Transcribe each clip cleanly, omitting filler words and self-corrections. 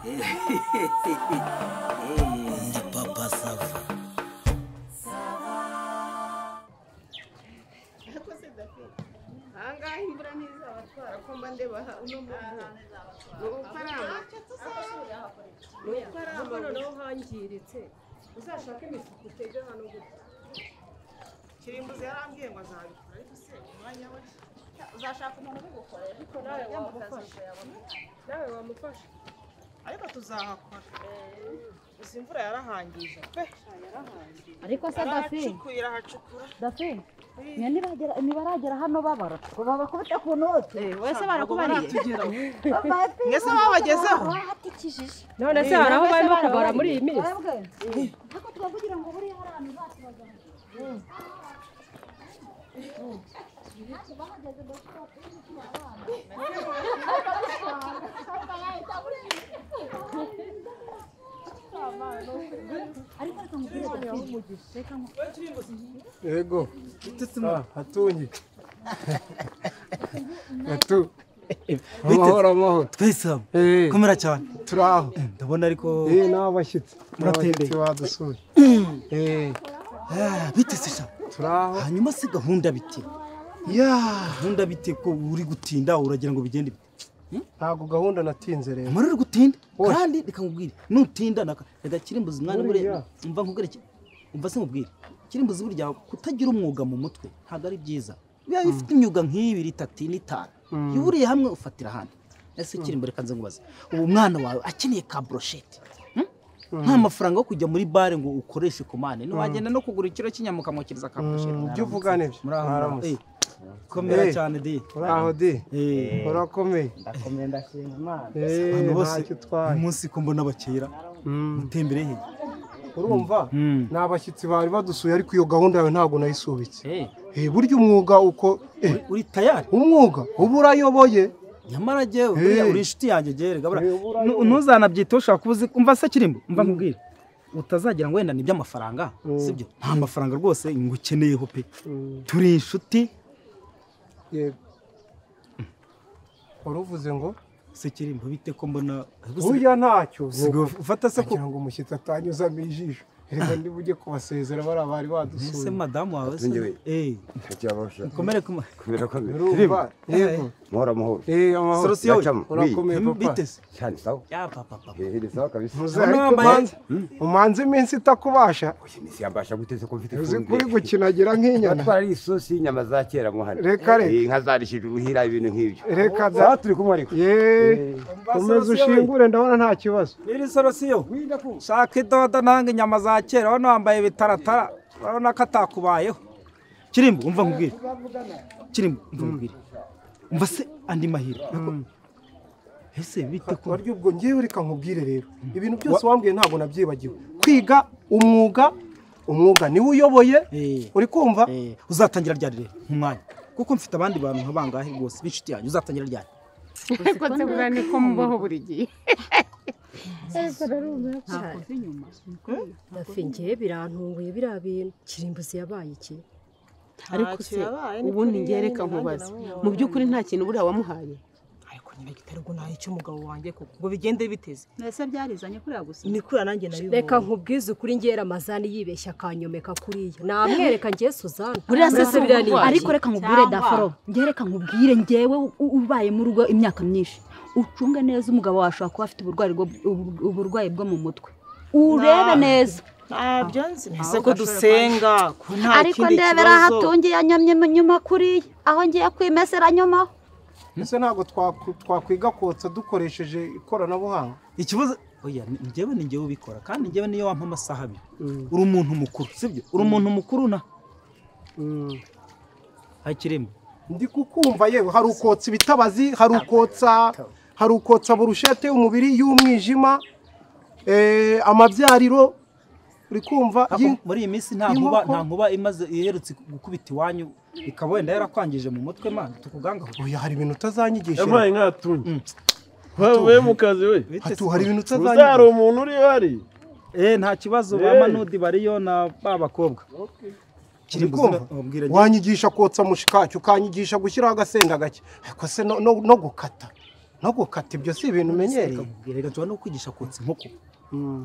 Ndi papa sava. Angahe imbura ntizabatwara ko mba ndeba uno muntu nukarama noneho hangiritse uzashaka imifuka utege hano gutya Kirimbuzi yarambwiye ngo azabikora ariko se umwanya we uzashaka umuntu ubigukorera ariko nawe wamufasha ariko tuzahakora gusa imvura yarahangije pe ariko se Dafi nibaragera hano babara babakubita ku note wese barakubariye mwese babagezeho none se hari aho barimo kubara muri iyi minsi ariko twavugira ngo buri harano basibaza Yego. Hatunyi. Hatu. Amahoro. Twese komera cyane. Turaho. Ndabona ariko n'abashyitsi. N'abashyitsi badusuye. Bite se turaho. Hanyuma se gahunda bite? Gahunda bite ko uri gutinda uragira ngo bigende bite? Ntago gahunda natinze rero. Muri gutinda kandi reka nkubwire nutinda naka Kirimbuzi mwana bure umva nkubwire umva se nkubwire Kirimbuzi burya kutagira umwuga mu mutwe ntago ari byiza biba bifite imyuga nk'ibiri 3 n'itanu yuburiye hamwe ufatira handi ese Kirimbuzi kanze ngubaza ubu mwana wawe akeneye ka brochette nta mafaranga yo kujya muri bare ngo ukoreshe komane ni wagenda no kugura ikiro cy'inyamuka mukiriza ka brochette byo uvuga nibyo muraramutse komera cyane di uraho di urakomeye ndakomeye ndashima Imana hano bose umunsi ko mbona bakera mutembere he urumva n'abashyitsi bari badusuye ariko iyo gahunda yawe ntago nayisubitse burya umwuga uko uri tayari umwuga ubu urayoboye nyamara jewe uri inshuti yanjye jere gabura ntuzanabyita ushaka kubuzi umva se Kirimbo umva nkubwire utazagira ngo wenda nibyo amafaranga sibyo nta mafaranga rwose ngukeneyeho pe turi inshuti yego waruvuze ngo se Kirimbo bite ko mbona burya ntacyo ufata se kugira ngo umushyitsi atanyuzamo ijisho reka ndi bujye kubasezera bari badusuye ese madamu wawe se komere kumera yego amahoro amahoro urakomeye papa bite se cyane sawa ya papa sawa kabisa umanze iminsi itakubasha iminsi yambasha guteze ko mfite uzi kuri gukinagira nk'inyana twari isosi inyama za kera mo hano reka inka zarishije uruhira ibintu nk'ibyo reka za turi kumwe ariko komeza ushingure ndabona nta kibazo iri sorosiyo shaka idoda nanga inyama za kera hano wambaye bitaratara urabona ko atakubayeho Kirimbo umva nkubwire Kirimbo umva nkubwire umva se andi mahira ese bite ko waryo ubwo ngiye reka nkubwire rero ibintu byose wambwiye ntago nabyibagiwe kwiga umwuga niwe uyoboye uri kumva uzatangira ryari rero umwanya kuko mfite abandi bantu nkabangahe rwose b'inshuti yanyu uzatangira ryari ko nzegura niko mubaho buri gihe Dafingiye birantunguye biriya bintu Kirimbuzi yabaye iki ariko se ubundi ngereka nkubaza mu by'ukuri nta kintu buriya wamuhaye ariko nyine gitarego nayo cy'umugabo wanjye kuko ngo bigende biteze ese byarizanye kuriya gusa ni kuri nanjye nabibonye reka nkubwize ukuri ngera amazani yibeshya akanyomeka kuriya namwereka ngiye Suzana buriya se biriya ariko reka nkubwire Dafaro ngereka nkubwire ngewe ubaye mu rugo imyaka myinshi ucunge neza umugabo washaka kuba afite uburwayi bwo mu mutwe urebe neza ntabyo nzi ese ko dusenga ko nta ariko ndebera hatungiye anyamye nyuma kuriya aho ngiye kwimesera nyuma ese ntago twakwiga kotsa dukoresheje ikoranabuhanga ikibazo oya njyewe ni njyewe ubikora kandi njyewe niyo wampa amasaha abiri uri umuntu mukuru sibyo uri umuntu mukuru na Kirimbo ndi kukumva yewe hari ukotsa ibitabazi hari ukotsa burushete umubiri y'umwijima amabyariro uri kumva muri iyi minsi nta nkuba imaze iherutse gukubita iwanyu ikaba wenda yarakwangije mu mutwe mana tukuganga oya hari ibintu utazanyigisha yabaye nk'atunye wewe mu kazi we hari ibintu utazanyigisha hari umuntu uri hari nta kibazo ba manudi bariyo na babakobwa wanyigisha kotsa mushikacyo ukanyigisha gushyiraho agasenda gake ariko se no gukata no gukata ibyo si ibintu umenyereye. reka nshobora no kwigisha kotsa inkoko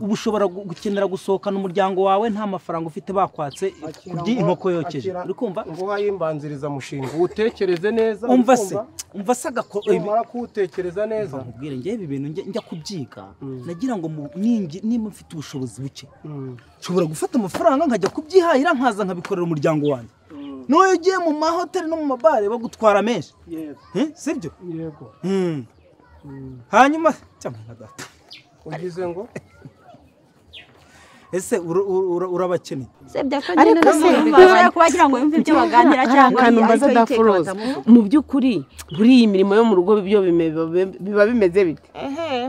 ubu ushobora gukenera gusohokana umuryango wawe nta mafaranga ufite bakwatse kurya inkoko yokeje uri kumva ngo wayimbanziriza mushinga utekereze neza umva se umara kuwutekereza neza nkubwire njye ibi bintu njya kubyiga nagira ngo niba mfite ubushobozi buke nshobora gufata amafaranga nkajya kubyihahira nkaza nkabikorera umuryango wanjye n'uyu ugiye mu mahoteli no mu mabare bagutwara menshi sibyo yego hanyuma cyangwa nka data ugize ngo ese urabakeneye ariko se kubagira ngo yumve ibyo baganira cyangwa akantu mbaza Daforoza mu by'ukuri buri iyi mirimo yo mu rugo byo biba bimeze bite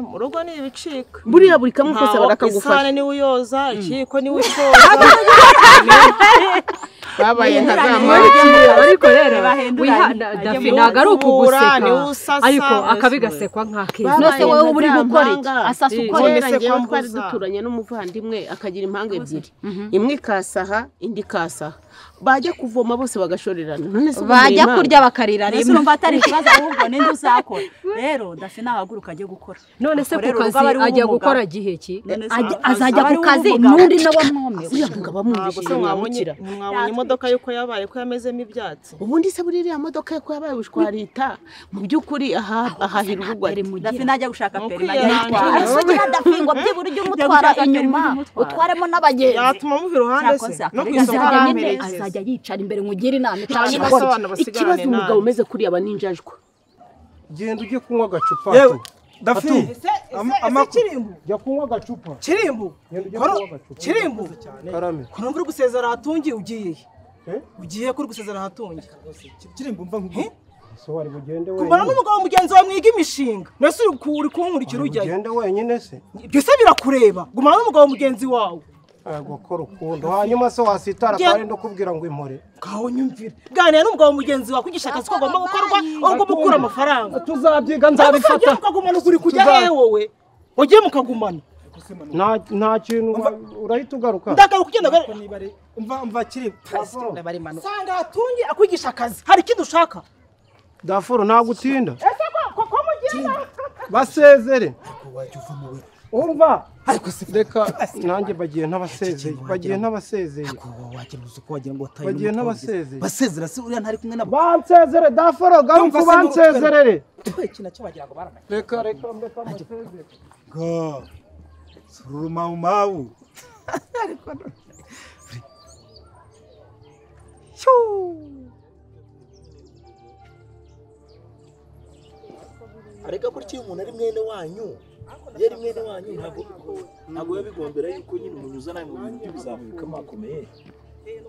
mu rugo ni ibicika buriya buri kamwe kose barakagufasha isane ni uyoza ikiko ni ucoza babaye ntazamara ariko rero Dafi ntago ari ukuguseka ariko akabigasekwa nk'akeza nose wowe uri gukora iki asasa ukora ngewe twari duturanye n'umuvandimwe akagira impanga ebyiri imwe ikasaha indi ikasaha bajya kuvoma bose bagashorerana none se bajya kurya bakarira rero urumva atari ikibazo ahubwo ninde uzakora rero Dafi nahaguruka ajye gukora none se ku kazi ajya gukora gihe ki azajya ku kazi n'undi nawe mwome mwamukira mwabonye imodoka yuko yabaye ko yamezemo ibyatsi ubundi se buri iriya modoka yo yabaye bushwarita mu by'ukuri ahahira ubugwari Dafi najya gushaka peri najya yitwara Dafi ngo byibura ujye umutwara inyuma utwaremo n'abagenzi yatuma muva iruhande se no kwisoma azajya yicara imbere ngugire inama ikibazo umugabo umeze kuri aba ninjajwa genda ujye kunywa agacupa Dafi Kirimbu jya kunywa agacupa Kirimbu Kirimbu karame ko uri gusezera hatungi ugiye ugiye kuri gusezera hatungi Kirimbu mva nkubwo so wari bugende wenyine kubana n'umugabo mugenzi wawe mwiga imishinga nese uri kunkurikira ujyayo ugende wenyine se ibyo se birakureba gumana n'umugabo mugenzi wawe gukora ukundo hanyuma se wasitara kandi ndakubwira ngo impore kaho nyumvira ganira n'umugabo mugenzi wawe kugisha akazi ko agomba gukorwa ahubwo mukura amafaranga tuzabyiga nzabifata mukagumana ukuri kujya hehe wowe ugiye mukagumana nta kintu urahita ugaruka ndagaruka ugenda mva kiri sanga hatungi akwigisha akazi hari ikindi ushaka Daforo ntagutinda basezere umva reka nanjye bagiye ntabasezeye bagiye ntabasezeye bagiye ntabasezeye basezera se uriya ntari kumwe nabo bansezere Daforo garuka bansezerere reka mbasezere go suruma mau areka burya umuntu ari mwene wanyu yari mwene wanyu ntabwo yabigombera yuko nyine umunyuza nawe mu bintu by'ubuzamuka makomeye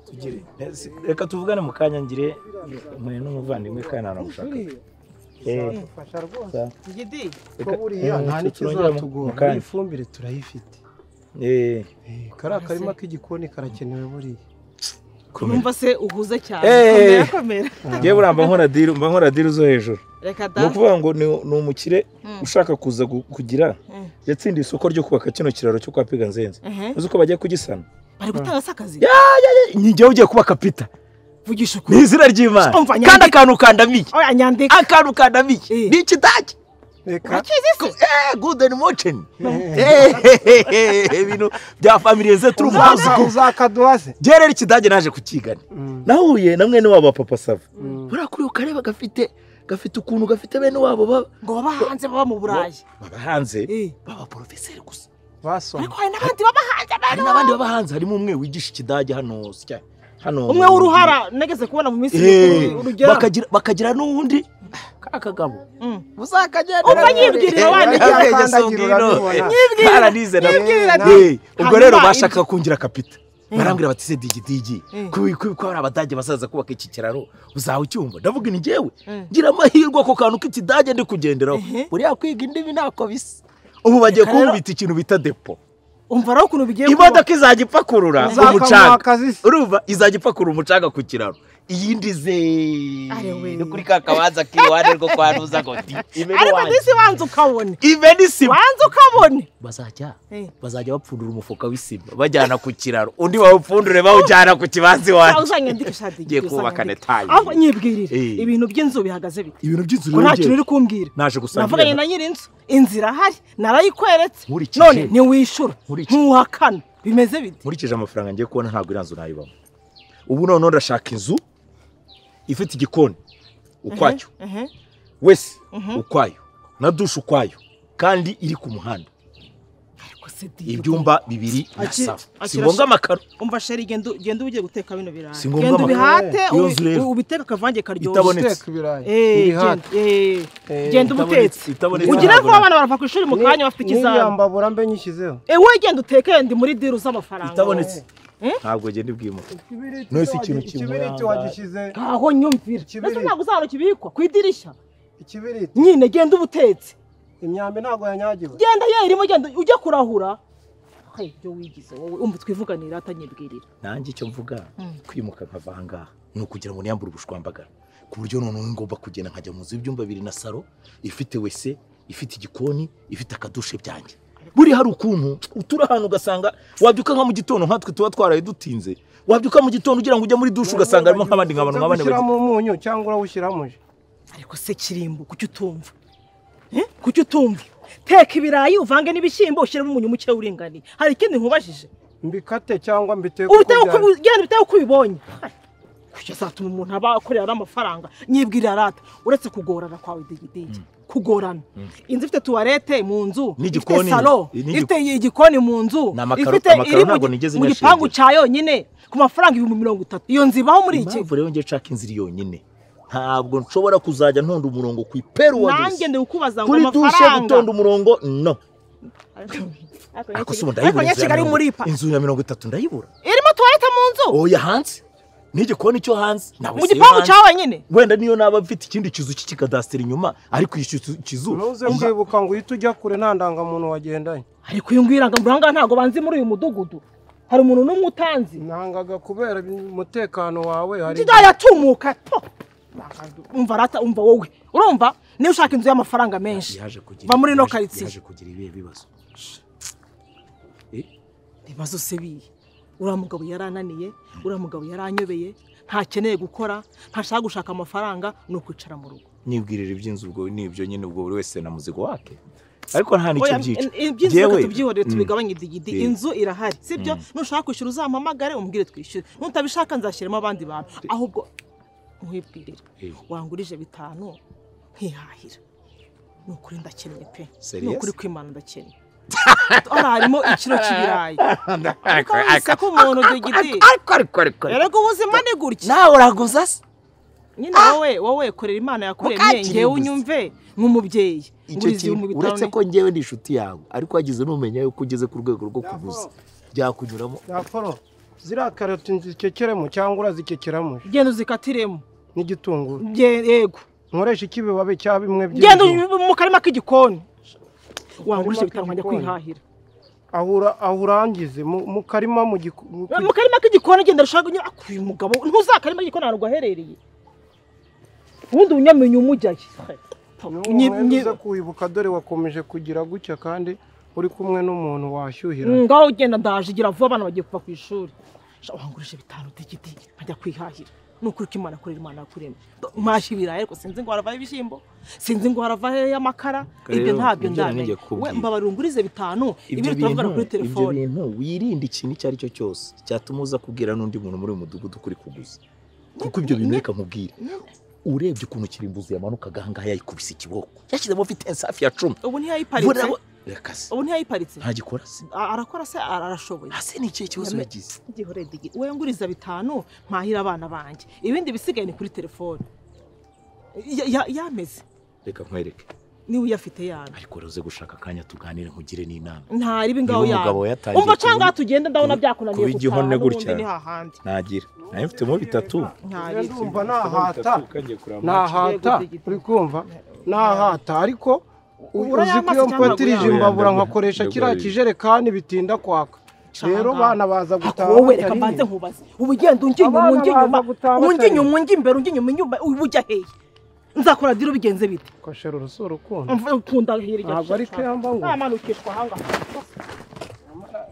tugire reka tuvugane mu kanya ngire umuntu n'umuvandimwe kandi naramushaka fasha rwose gidi ko buriya nta n'ikizatugora ifumbire turayifite kari akarima k'igikoni karakenewe buriya kumva se uhuze cyane komera ngiye buramba nkora diri zo hejuru ni ukuvuga ngo ni umukire ushaka kuza kugira yatsindiye isoko ryo kubaka kino kiraro cyo kwa Piga Nzenze uzi ko bagiye kugisana bari gutanga akazi ngiye ugiye kuba kapita vugisha ukuri ni izina ry'Imana kandi akantu kandamiye akantu kandamiye ni ikidage reka good and motion ibintu bya family ze turumazi uzakaduhaze gerera ikidage naje kukigana nahuye na mwene wabo Papa Sava burakuri ukareba gafite ukuntu gafite bene wabo ngo baba hanze baba mu Burayi baba hanze baba professeur gusa basoma ariko hari n'abandi baba hanze hari n'abandi baba hanze harimo umwe wigisha ikidage hano umwe w'uruhara negeze kubona mu minsi urugero bakagira n'undi kakagabo uzakagenda ubanyibwirira abandi baranize ubwo rero bashaka kungira kapita barambwira bati se digi ko ari abadage basaza kubaka iki kiraro uzaho cyumva ndavuga ni jewe ngira amahirwe ko kantu k'ikidage ndi kugenderaho buriya kwiga indimi ntako bisa ubu bagiye kumbita ikintu bita depo umva rero ukuntu bigiye imodoka izajya ipakurura umucanga urumva izajya ipakurura umucanga ku kiraro iyindi ze no kuri ka kabanza k'iruhande rwo kwa Nuza goti ariko ndisi wanze ukabone imeni sima wanze ukabone bazajya bapfundura umufuka w'isima bajyana ku kiraro undi bawupfundure bawujyana ku kibanzi wacu uzanye ndikishadi giye kubaka netaye aho nyibwirira ibintu by'inzu bihagaze bite ibintu by'inzu rero ntakintu uri kumbwira naje gusangira navuganye na nyiri inzu inzira hari narayikweretse none ni wishura ntuhakana bimeze bite nkurikije amafaranga ngiye kubona ntabwo iranzu nayibamo ubu none ndashaka inzu ifite igikoni ukwacyo wese ukwayo na dushe ukwayo kandi iri ku muhanda ibyumba bibiri na sava si ngombwa amakaro umva sheri genda ugiye guteka bino birayi si ngombwa amakaro ubiteka akavange karyoshye itabonetse genda ubutetse ugira vuba abana barava ku ishuri mu kanya bafite ikizami niyambabura mbe nyishyizeho wowe genda uteke ndi muri diru z'amafaranga itabonetse ntabwo genda ibwimuka nose ikintu ikibiriti wagishyize aho nyumvira mbese ntabwo uzahano kibikwa ku idirishya ikibiriti nyine genda ubutetse imyambi ntabwo yanyagiwe genda yerimo genda ujya kurahura ibyo wigize wowe umva twivuganira atanyibwirira nanjye icyo mvuga kwimuka nkava aha ngaha ni ukugira ngo niyambure ubushwambagara ku buryo noneho ngomba kugenda nkajya mu nzu y'ibyumba bibiri na saro ifite wese ifite igikoni ifite akadushe byanjye buri hari ukuntu utura ahantu ugasanga wabyuka nka mu gitondo nkatwe tuba twaraye dutinze wabyuka mu gitondo ugira ngo ujye muri dushe ugasanga harimo nk'abandi nk'abantu nk'abane ushyiramo umunyu cyangwa urawushyiramo ariko se kirimbo kuki utumva kuki utumva teka ibirayi uvange n'ibishyimbo ushyiremo umunyu muke uringaniye hari ikindi nkubajije mbikate cyangwa mbiteke ubiteye uko ubibonye kuki azatuma umuntu aba akorera n'amafaranga nyibwirira rata uretse kugorana kwawe digidigi kugorana inzu ifite tuwarete mu nzu ifite salo ifite igikoni mu nzu ifite iri mu gipangu cya yonyine ku mafaranga 30,000 iyo nzu ibaho muri iki mpamvu rero ngiye nshaka inzira yonyine ntabwo nshobora kuzajya ntonda umurongo ku iperu wa nanjye ndi ukubaza ngo amafaranga kuri dushe gutonda umurongo no ariko se ndayibura inzu ya 30 ndayibura irimo tuwarete mu nzu oya hanze n'igikoni cyo hanze mu gipangu cyawe nyine wenda niyo naba mfite ikindi kizu cy'ikikadasiteri inyuma ariko ikizu nuze kwibuka ngo uhite ujya kure nta ndangamuntu wagendanye ariko iyo ngwiranga muranga ntago banzi muri uyu mudugudu hari umuntu n'umwe utanzi nangaga kubera umutekano wawe hari yatumuka umva rata umva wowe urumva niba ushaka inzu y'amafaranga menshi va muri no karitsiye yaje kugira ibihe bibazo ibibazo se biye uriya mugabo yarananiye uriya mugabo yaranyobeye ntakeneye gukora ntashaka gushaka amafaranga ni ukwicara mu rugo nibwirira iby'inzu ubwo nibyo nyine ubwo buri wese na muzigo wake ariko nta nicyo byica iby'inzu tubyihorere tubigabanye idigidi inzu irahari sibyo nushaka kwishyura uzampamagare umbwire twishyure nutabishaka nzashyiramo abandi bantu ahubwo nkwibwirira wangurije 5 nkihahira ni ukuri ndakennye pe ni ukuri kwimana ndakennye harimo ikiro cy'ibirayi ariko umuntu digidi ariko ubuzima ni gutya nawe uraguza se nyine wowe korera imana yakuremye ngewe unyumve nk'umubyeyi uretse ko ngewe ni inshuti yawe ariko wagize n'umenya yuko ugeze ku rwego rwo kuguza byakunyuramo yakoro ziriya karoti nzikekeremo cyangwa urazikekeramo genda uzikatiremo n'igitunguru yego nkoresha ikibibabi cya bimwe genda mu karima k'igikoni wangurisha bitanganya kwihahira aho urangize mu karima mu karima k'igikoni genda rushaka uyu mugabo ntuzakarima k'igikoni ahantu gaherereye ubundi unyamenye umujyaye niba kwibuka dore wakomeje kugira gutya kandi uri kumwe n'umuntu washyuhira ngaho ugenda ndaje gira vuba abana bagiye kuva ku ishuri wangurisha 5 digiti nkajya kwihahira nukuri ko imana akorera imana yakuremye mashyi ibirayi ariko sinzi ngo haravaho ibishyimbo sinzi ngo haravaho y'amakara ibyo ntabyo ndamenye we mbabarira ungurize 5 ibyo turavugana kuri telefone ibyo bintu wirinde ikintu icyo ari cyo cyose cyatuma uza kubwira n'undi muntu muri uyu mudugudu kuri kuguza kuko ibyo bintu reka nkubwire urebye ukuntu kirimbuzi yamanukaga ahangaha yayikubise ikiboko yashyizemo vitesse hafi ya 10 ubu ntiyayiparitse ubu ntiyayiparitse ntagikora se arakora se arashoboye ase ni ikihe kibazo yagize igihore digi we nguriza 5 mpahira abana banjye ibindi bisigaye ni kuri telefone yameze reka nkwereke niwe uyafite yana ariko roze gushaka akanya tuganire nkugire n'inama ntari bingaho yana umva cyangwa tugenda ndabona byakunaniye kubigihone gutya nagira nayo mfitemo 3 ndumva nahata uri kumva nahata ariko uzi ko iyo mpatirije imbabura nkakoresha kiriya kijerekani bitinda kwaka rero bana baza gutaha wowe reka mbanze nkubaze ubu ugenda unjye inyuma unjye imbere unjye inyuma ubu ujya hehe nzakora diro bigenze bite koshera urusoro ukunda ukunda hirya ntabwo ari kuyamba ngo amanukishwa hanga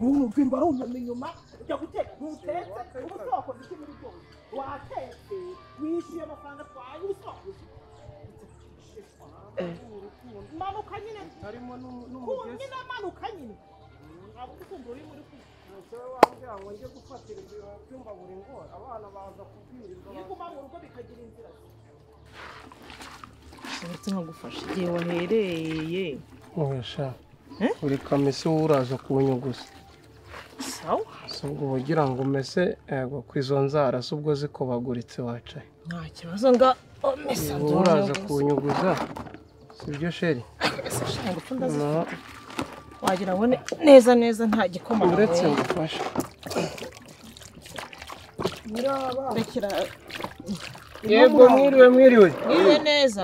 urumva arunama inyuma ujya guteka ntutetse ubusoko n'ikindi byose watetse wishyuye amafaranga twaye ubusoko manuka nyine harimo n'umugezi nyine manuka nyine ntabwo ukumva uri muri kumwe wambwira ngo njye gufatira ibyumba buri ngo abana baza kubwirirwa biguma mu rugo bikagira inzira uretse nkagufasha igihe wahereye wesha uri kamese uraza kunyuguza sawa ubwo ugira ngo umese yego ku izo nzara z'ubwo zikobaguritse wacaye nta kibazo nga omesa uraza kunyuguza sibyo sheri wagira ngo neza neza nta gikoma uretse ngufasha rekera yego mwiriwe neza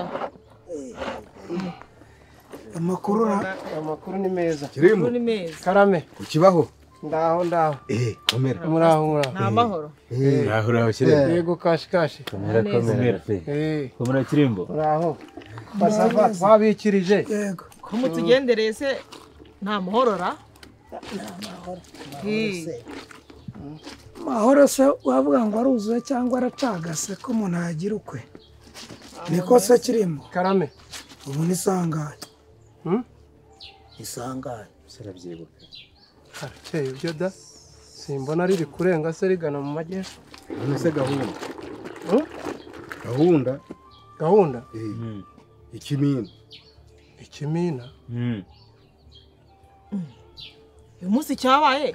amakuru ni meza Kirimo ni meza karame ukibaho ndaho komera muraho ni amahoro uraho Kirimo yego kashi komera Kirimo muraho basava twabikirije yego ko mutugendereye se nta mahorora mahoro se wavuga ngo aruzuye cyangwa aracagase ko umuntu yagira ukwe niko se Kirimo karame ubu ni sangahe isangahe sarabyibuka harakeye ibyo da simbona riri kurenga se rigana mu majyepfo none se gahunda ikimina uyu munsi cyabaye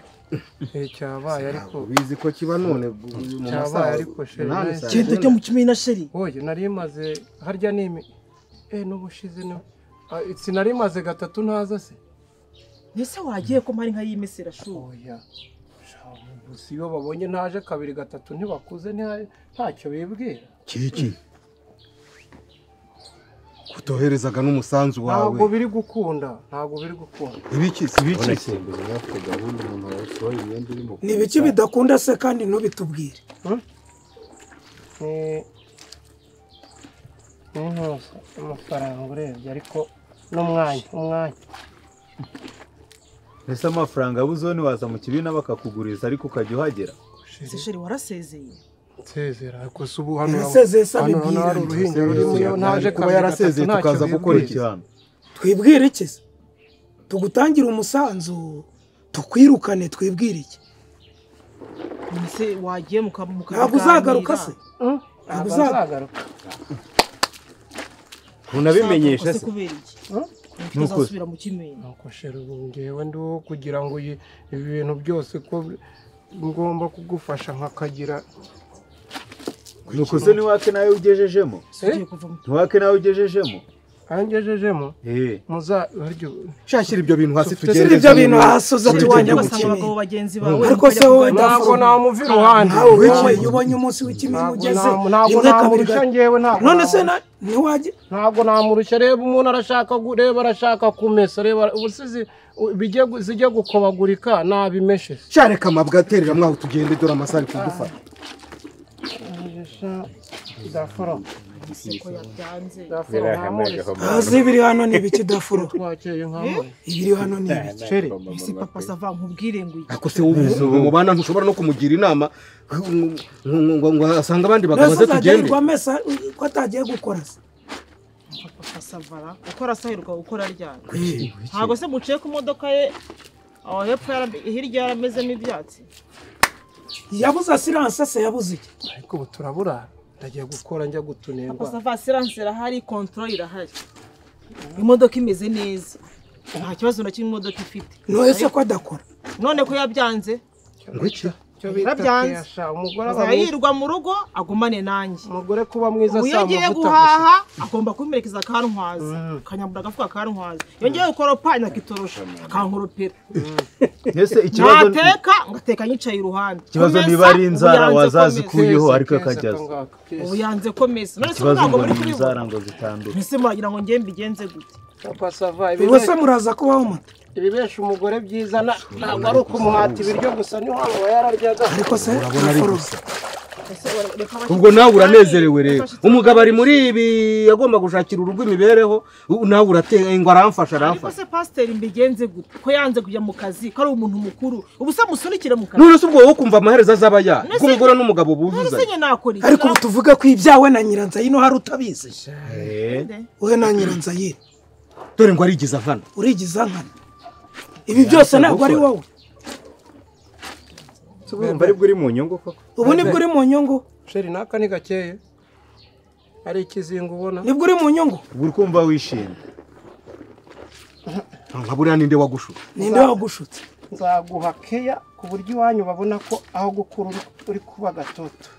cyabaye ariko bizi ko kiba none mu cyabaye ariko sheri kintu cyo mu kimina sheri oye nari maze harya nimi n'ubushize no sinari maze gatatu ntaza se nese wagiye ko mpari nka yimesera shu oya gusa iyo babonye ntaje kabiri gatatu ntibakuze ntacyo bibwira kiki kutoherezaga n'umusanzu wawe ntabwo biri gukunda ibiki ni ibiki bidakunda se kandi ntubitubwire amafaranga urebye ariko n'umwanya ese amafaranga abuzoni waza mu kibina bakakuguriza ariko ukajya uhagera sheri warasezeye nsezera ariko se ubu hano hari uruhinja rurimo ntaje kuba yarasezeye tukaza gukora icyano twibwire iki se tugutangire umusanzu tukwirukane twibwire iki nese wagiye mukamuka ntabwo uzagaruka se ntabwo uzagaruka unabimenyesha se nuko subira mu kimena nuko sheri ubu ngewe ndi kugira ngo ibi bintu byose ko ngomba kugufasha nkakagira nuko se niwake nawe ugejejemo niwake nawe ugejejemo angejejemo shashira ibyo bintu hasi tugende ibyo bintu hasi uza tuwanya gukina ariko se wowe ntabwo namuva iruhande ubonye umunsi w'ikimina ugeze ntabwo namurusha ngewe none se ntiwajye ntabwo namurusha reba umuntu arashaka kumesa reba ubusizi zijya gukobagurika nabimeshe shareka amabwa aterera mwaho tugende dore amasari kudufata daforo hazi ibiri hano ni ibiki dafuro ibiri hano ni ibiki sheri isi papa sava nkubwire ngo ako se umubana ntushobora no kumugira inama ngo asanga abandi bagabo ze tugende ko atagiye gukora se papa savara ukora sahiruka gukora ryane ntago se muciye ku modoka ye aho hepfo hirya yaramezemo ibyatsi yabuze asiranse se yabuze iki ariko ubu turabura ndagiye gukora njya gutunengwa papa sava asiranse irahari control irahari imodoka imeze neza nta kibazo na kimwe imodoka ifite none se ko adakora none ko yabyanze ngo iki yarabyanze umugore yirwa mu rugo agumane nanjye umugore kuba mwiza saa muvuta ugiye guhaha agomba kumerekeza akantwaza akanyambura agafuka akantwaza yongeye gukoropa inakitorosha akankoropera ese ikibazo nateka ngateka nyicaye iruhande ikibazo niba ari inzara wazazikuyeho ariko akajyaza ubu yanze komesa none se ikibazo ntabwo ngo muri ni kuri inzara ngo zitandura ese muragira ngo ngiye mbigenze gute papa sava ubwo se muraza kubaho mata ibibesha umugore byiza ntabwo ari ukumuhata ibiryo gusa niho aba yararyaga. ariko se ubwo nawe uranezerewe rero umugabo ari muri ibi yagomba gushakira urugo imibereho nawe urateye ngo aramfasha ariko se pasiteri mbigenze gute ko yanze kujya mu kazi ko ari umuntu mukuru ubu se musunikire mu kazi none se ubwo wowe kumva amaherezo azaba ya ko umugore n'umugabo buzuzanye ariko ubu tuvuga ko ibyawe na Nyiranzayino hari utabizi wowe na Nyiranzayino dore ngo arigiza nkana urigiza nkana ibi byose ntabwo ari wowe Ubwo ari bwo uri mu nyungu koko. Ubu nibwo uri mu nyungu. Sheri naka ni gakeye. Ari ikizingo ubona. Nibwo uri mu nyungu. Uri kumva wishimye. Nkaburiya ninde wagushutse? Ninde wagushutse? Nzaguha keya ku buryo iwanyu babona ko aho gukura uri kuba gatoto.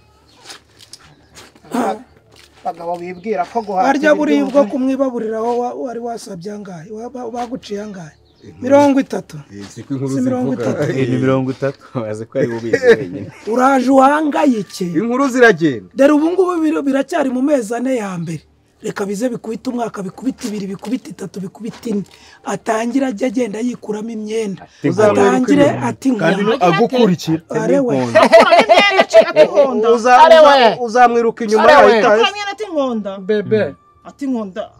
Bagabo bibwira ko guhata. Arya buribwa kumwibaburira wari wasabye angahe? Baguciye angahe? 30. Siko inkuru zivuga. Ni 30 aze ko ari ubizi wenyine. Uraje uhangayike. Inkuru ziragenda. Dore ubu ngubu biracyari mu mezi 4 ya mbere. Reka bize bikubita umwaka bikubita 2 bikubita 3 bikubita 4 atangira ajya agenda yikuramo imyenda atangire ati kandi agukurikira arewe uzamwiruka inyuma yahita ati nkonda bebe ati nkonda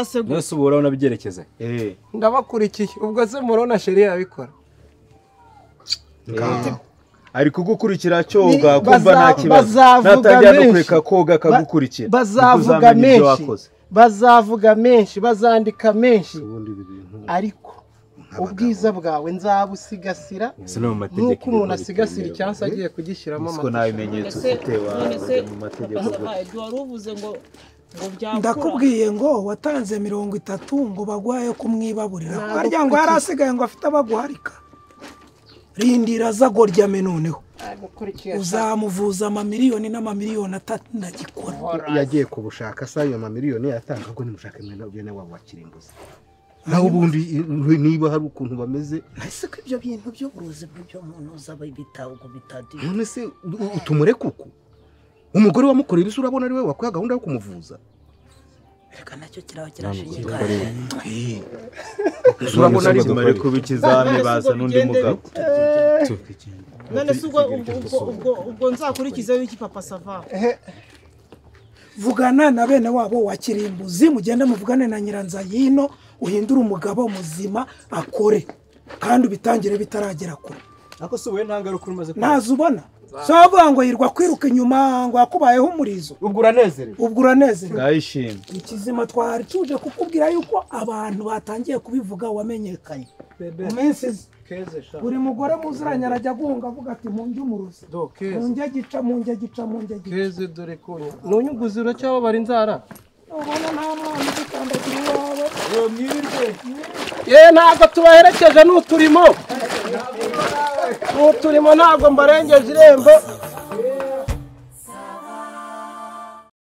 se nose ubura unabyerekeza ndabakurikiye ubwo se murona sheri yabikora ari kugukurikira cyoga kumva nta kibazo natajya no kureka koga kagukurikira bazavuga menshi bazandika menshi ariko ubwiza bwawe nzabusigasira nk'uko umuntu asigasira icyansi agiye kugishyiramo amategeko nawe ibimenyetso ufite mu mategeko waruvuze ngo ndakubwiye ngo watanze 30 ngo bagwaye kumwibaburira harya ngo yarasigaye ngo afite abaguharika rindira zagoryame noneho uzamuvuza amamiliyoni n'amamiliyoni atandagikora yagiye kubushaka sa yo amamiliyoni yatanga ngo nimushake mwene wabo wakirimbuza naho ubundi niba hari ukuntu bameze ese ko ibyo bintu byo buruzi byo muntu uzaba ibitaho ngo bitadi none se utumure kuko umugore wamukorera isura abona ari we wakuye gahunda yo kumuvuza reka nacyo kiraho kirashinga urabona ari kimare kubikizame baza n'undi mugabo none se ubwo nzakurikiza w'iki papa sava vugana na bene wabo wa Kirimbuzi mugende muvugane na Nyiranzayino uhindura umugabo muzima akore kandi ubitangire bitaragera kure ako se we ntangaruka umaze nazubona savuga ngo yirwa kwiruka inyuma ngo yakubayeho umurizo ubwo uranezerewe ngayishimye ikizima twari tuje kukubwira yuko abantu batangiye kubivuga wamenyekanye umensi buri mugore muziranya arajya guhunga avuga ati munjye umuruzi munjye gica keze dore kunya nunyuguziro cyabo bari nzara ubona nta mwana ukandagira iwawe ntabwo tubaherekeje n'uturimo ntabwo mbarengeje irembo